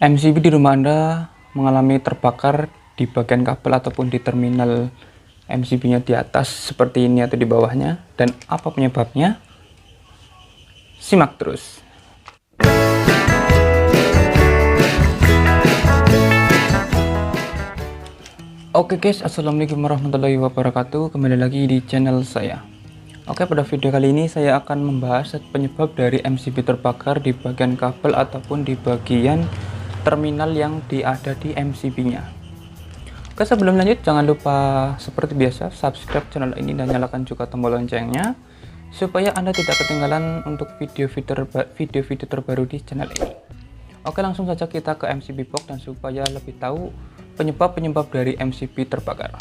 MCB di rumah Anda mengalami terbakar di bagian kabel ataupun di terminal MCB-nya di atas seperti ini atau di bawahnya, dan apa penyebabnya? Simak terus. Oke guys, assalamualaikum warahmatullahi wabarakatuh. Kembali lagi di channel saya. Oke, pada video kali ini saya akan membahas penyebab dari MCB terbakar di bagian kabel ataupun di bagian terminal yang ada di MCB-nya. Oke, sebelum lanjut jangan lupa seperti biasa subscribe channel ini dan nyalakan juga tombol loncengnya supaya Anda tidak ketinggalan untuk video-video terbaru di channel ini. Oke, langsung saja kita ke MCB box dan supaya lebih tahu penyebab dari MCB terbakar.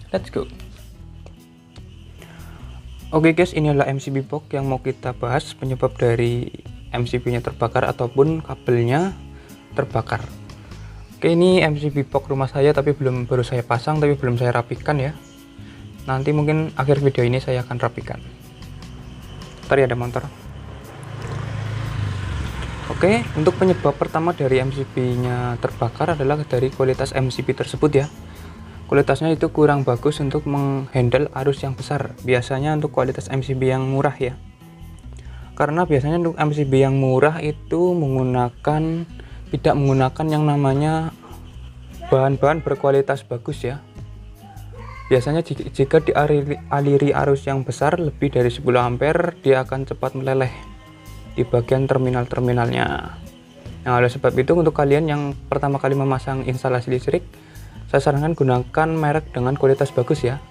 Let's go. Oke guys, ini adalah MCB box yang mau kita bahas penyebab dari MCB-nya terbakar ataupun kabelnya terbakar. Oke, ini MCB box rumah saya tapi baru saya pasang tapi belum saya rapikan ya. Nanti mungkin akhir video ini saya akan rapikan. Tadi ada motor. Oke, untuk penyebab pertama dari MCB-nya terbakar adalah dari kualitas MCB tersebut ya. Kualitasnya itu kurang bagus untuk menghandle arus yang besar. Biasanya untuk kualitas MCB yang murah ya. Karena biasanya untuk MCB yang murah itu tidak menggunakan yang namanya bahan-bahan berkualitas bagus ya. Biasanya jika dialiri arus yang besar lebih dari 10 ampere, dia akan cepat meleleh di bagian terminal-terminalnya. Nah, oleh sebab itu untuk kalian yang pertama kali memasang instalasi listrik, saya sarankan gunakan merek dengan kualitas bagus ya.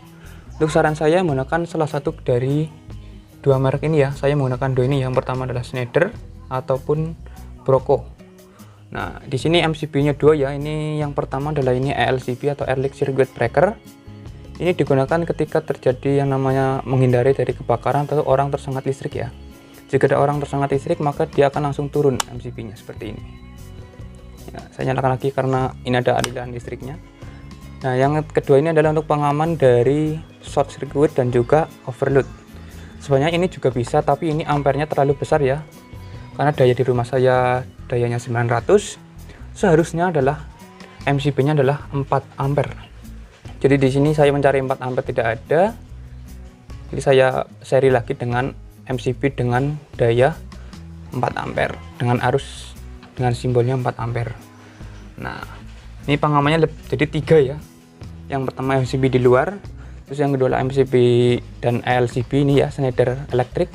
Untuk saran saya menggunakan salah satu dari dua merek ini ya. Saya menggunakan dua ini. Yang pertama adalah Schneider ataupun Broco. Nah, di sini MCB-nya dua ya. Ini yang pertama adalah ini ELCB atau Electric Circuit Breaker. Ini digunakan ketika terjadi yang namanya menghindari dari kebakaran atau orang tersengat listrik ya. Jika ada orang tersengat listrik, maka dia akan langsung turun MCB-nya seperti ini. Ya, saya nyalakan lagi karena ini ada aliran listriknya. Nah, yang kedua ini adalah untuk pengaman dari short circuit dan juga overload. Sebenarnya ini juga bisa, tapi ini ampernya terlalu besar ya. Karena daya di rumah saya dayanya 900, seharusnya adalah MCB-nya adalah 4 ampere. Jadi di sini saya mencari 4 ampere tidak ada. Jadi saya seri lagi dengan MCB dengan daya 4 ampere dengan arus dengan simbolnya 4 ampere. Nah, ini pengamannya jadi 3 ya. Yang pertama MCB di luar, terus yang kedua MCB dan ELCB ini ya, Schneider Electric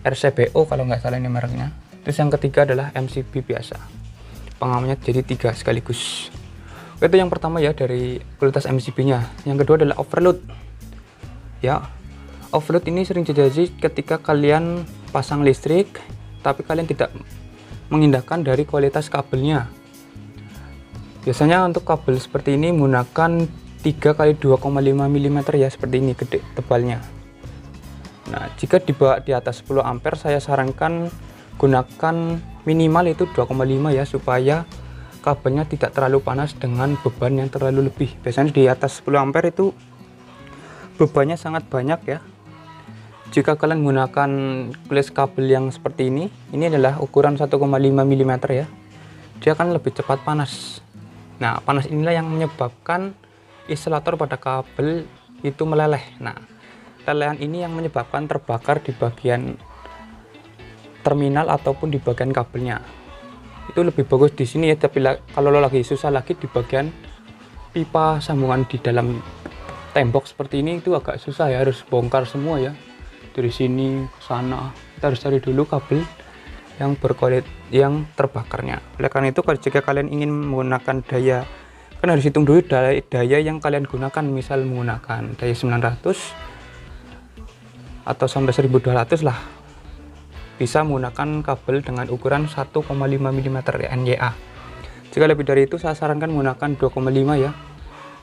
RCBO kalau nggak salah ini mereknya. Terus yang ketiga adalah MCB biasa. Pengamannya jadi 3 sekaligus. Itu yang pertama ya dari kualitas MCB-nya. Yang kedua adalah overload. Ya, overload ini sering terjadi ketika kalian pasang listrik tapi kalian tidak mengindahkan dari kualitas kabelnya. Biasanya untuk kabel seperti ini menggunakan 3 kali 2,5 mm ya, seperti ini gede tebalnya. Nah, jika di atas 10 ampere saya sarankan gunakan minimal itu 2,5 ya, supaya kabelnya tidak terlalu panas dengan beban yang terlalu lebih. Biasanya di atas 10 ampere itu bebannya sangat banyak ya. Jika kalian menggunakan kulis kabel yang seperti ini adalah ukuran 1,5 mm ya, dia akan lebih cepat panas. Nah, panas inilah yang menyebabkan insulator pada kabel itu meleleh. Nah, lelehan ini yang menyebabkan terbakar di bagian terminal ataupun di bagian kabelnya. Itu lebih bagus di sini ya, tapi kalau lagi susah lagi di bagian pipa sambungan di dalam tembok seperti ini itu agak susah ya, harus bongkar semua ya. Dari sini ke sana kita harus cari dulu kabel yang berkualitas yang terbakarnya. Oleh karena itu jika kalian ingin menggunakan daya, kan harus hitung dulu daya yang kalian gunakan. Misal menggunakan daya 900 atau sampai 1200 lah, bisa menggunakan kabel dengan ukuran 1,5 mm NYA. Jika lebih dari itu saya sarankan menggunakan 2,5 ya.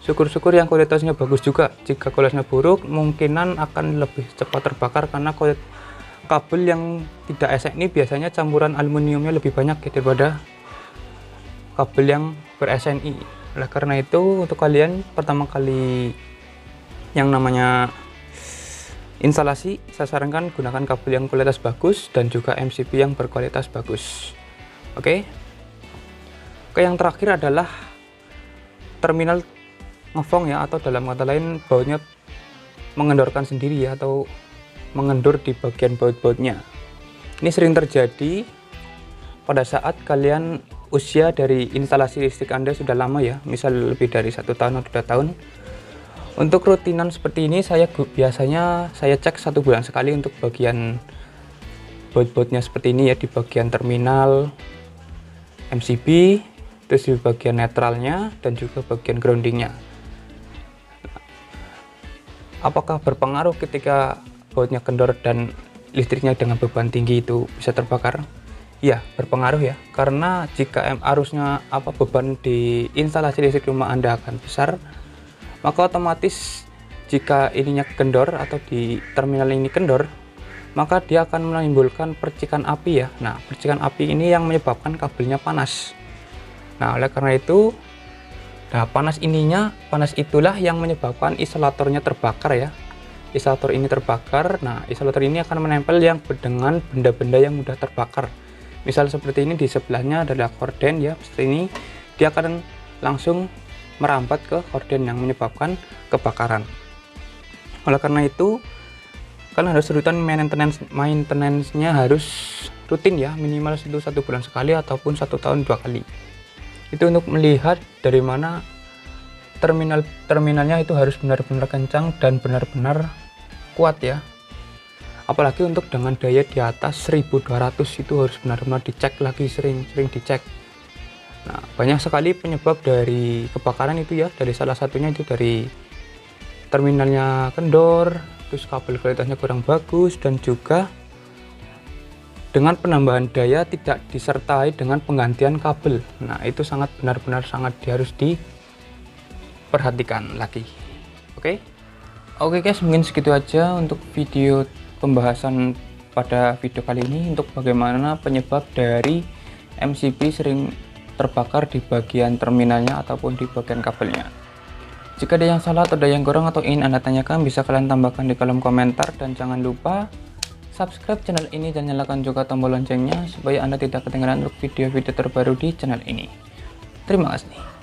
Syukur-syukur yang kualitasnya bagus juga. Jika kualitasnya buruk, kemungkinan akan lebih cepat terbakar karena kabel yang tidak SN ini biasanya campuran aluminiumnya lebih banyak daripada kabel yang ber-SNI. Oleh karena itu untuk kalian pertama kali yang namanya instalasi, saya sarankan gunakan kabel yang kualitas bagus dan juga MCB yang berkualitas bagus. Oke, Oke, yang terakhir adalah terminal ngefong ya, atau dalam kata lain bautnya mengendorkan sendiri ya, atau mengendur di bagian baut-bautnya. Ini sering terjadi pada saat kalian usia dari instalasi listrik Anda sudah lama ya, misal lebih dari 1 tahun atau 2 tahun. Untuk rutinan seperti ini biasanya saya cek 1 bulan sekali untuk bagian baut-bautnya seperti ini ya, di bagian terminal MCB, terus di bagian netralnya dan juga bagian groundingnya. Apakah berpengaruh ketika bautnya kendor dan listriknya dengan beban tinggi itu bisa terbakar? Ya, berpengaruh ya, karena jika arusnya beban di instalasi listrik rumah Anda akan besar, maka otomatis jika ininya kendor atau di terminal ini kendor, maka dia akan menimbulkan percikan api ya. Nah, percikan api ini yang menyebabkan kabelnya panas. Nah, oleh karena itu, panas itulah yang menyebabkan isolatornya terbakar ya. Isolator ini terbakar. Nah, isolator ini akan menempel dengan benda-benda yang mudah terbakar. Misal seperti ini, di sebelahnya adalah korden ya, seperti ini. Dia akan langsung merambat ke korden yang menyebabkan kebakaran. Oleh karena itu, kalian harus rutin maintenance-nya harus rutin ya, minimal 1 bulan sekali ataupun 1 tahun 2 kali. Itu untuk melihat dari mana terminalnya itu harus benar-benar kencang dan benar-benar kuat ya. Apalagi untuk dengan daya di atas 1200 itu harus benar-benar dicek lagi, sering dicek. Nah, banyak sekali penyebab dari kebakaran itu ya, dari salah satunya itu dari terminalnya kendor, terus kabel kualitasnya kurang bagus, dan juga dengan penambahan daya tidak disertai dengan penggantian kabel. Nah, itu benar-benar harus diperhatikan lagi. Oke guys, mungkin segitu aja untuk video pembahasan pada video kali ini, untuk bagaimana penyebab dari MCB sering terbakar di bagian terminalnya ataupun di bagian kabelnya. Jika ada yang salah atau ada yang kurang atau ingin Anda tanyakan, bisa kalian tambahkan di kolom komentar, dan jangan lupa subscribe channel ini dan nyalakan juga tombol loncengnya supaya Anda tidak ketinggalan untuk video-video terbaru di channel ini. Terima kasih.